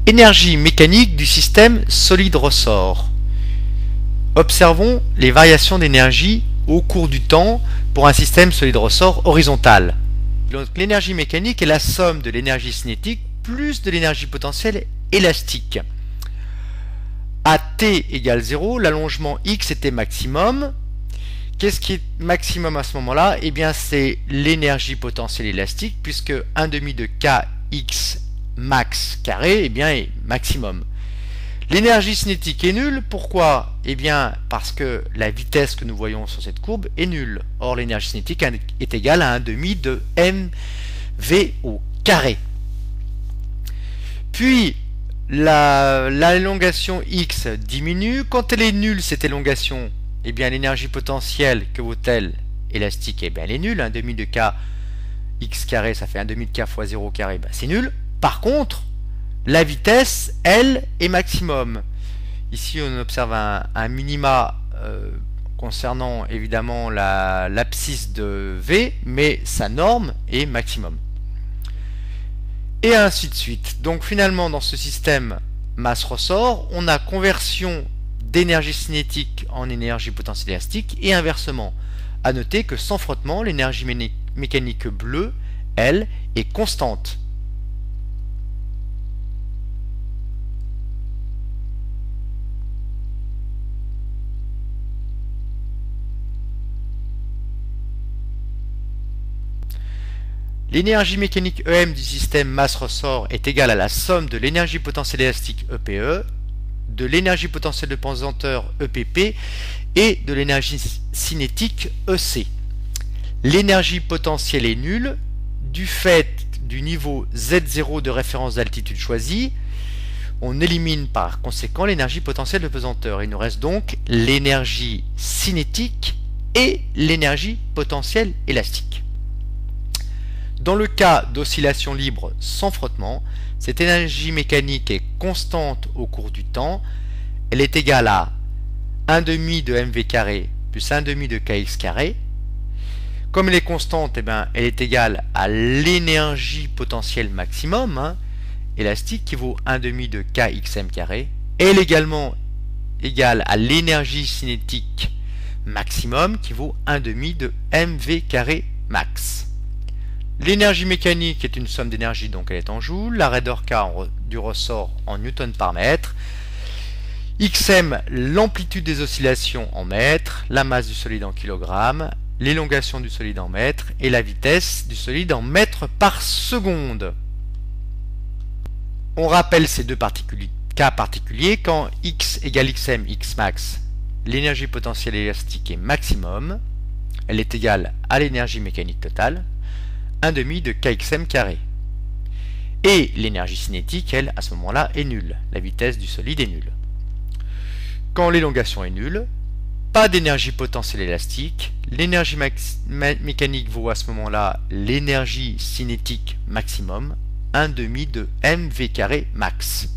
Énergie mécanique du système solide-ressort. Observons les variations d'énergie au cours du temps pour un système solide-ressort horizontal. L'énergie mécanique est la somme de l'énergie cinétique plus de l'énergie potentielle élastique. À t égale 0, l'allongement x était maximum. Qu'est-ce qui est maximum à ce moment-là? Eh bien, c'est l'énergie potentielle élastique, puisque 1 demi de kx max carré est maximum. L'énergie cinétique est nulle. Pourquoi? Eh bien, parce que la vitesse que nous voyons sur cette courbe est nulle. Or, l'énergie cinétique est égale à 1 demi de mv au carré. Puis, l'élongation x diminue. Quand elle est nulle, cette élongation, eh bien, l'énergie potentielle, que vaut-elle élastique? Eh bien, elle est nulle. 1 demi de k x carré, ça fait 1 demi de k fois 0 carré, ben, c'est nul. Par contre, la vitesse, elle, est maximum. Ici, on observe un minima concernant évidemment l'abscisse de V, mais sa norme est maximum. Et ainsi de suite. Donc finalement, dans ce système masse-ressort, on a conversion d'énergie cinétique en énergie potentielle élastique et inversement. À noter que sans frottement, l'énergie mécanique bleue, elle, est constante. L'énergie mécanique EM du système masse-ressort est égale à la somme de l'énergie potentielle élastique EPE, de l'énergie potentielle de pesanteur EPP et de l'énergie cinétique EC. L'énergie potentielle est nulle du fait du niveau Z0 de référence d'altitude choisi. On élimine par conséquent l'énergie potentielle de pesanteur. Il nous reste donc l'énergie cinétique et l'énergie potentielle élastique. Dans le cas d'oscillation libre sans frottement, cette énergie mécanique est constante au cours du temps. Elle est égale à 1 demi de mv carré plus 1 demi de kx carré. Comme elle est constante, eh bien, elle est égale à l'énergie potentielle maximum, élastique, qui vaut 1 demi de kxm carré. Elle est également égale à l'énergie cinétique maximum, qui vaut 1 demi de mv carré max. L'énergie mécanique est une somme d'énergie, donc elle est en joules. La raideur K du ressort en newton par mètre. Xm, l'amplitude des oscillations en mètres. La masse du solide en kilogrammes. L'élongation du solide en mètres. Et la vitesse du solide en mètres par seconde. On rappelle ces deux cas particuliers. Quand x égale xm, x max, l'énergie potentielle élastique est maximum. Elle est égale à l'énergie mécanique totale. 1 demi de kxm carré. Et l'énergie cinétique, elle, à ce moment-là, est nulle. La vitesse du solide est nulle. Quand l'élongation est nulle, pas d'énergie potentielle élastique. L'énergie mécanique vaut à ce moment-là l'énergie cinétique maximum, 1 demi de mv carré max.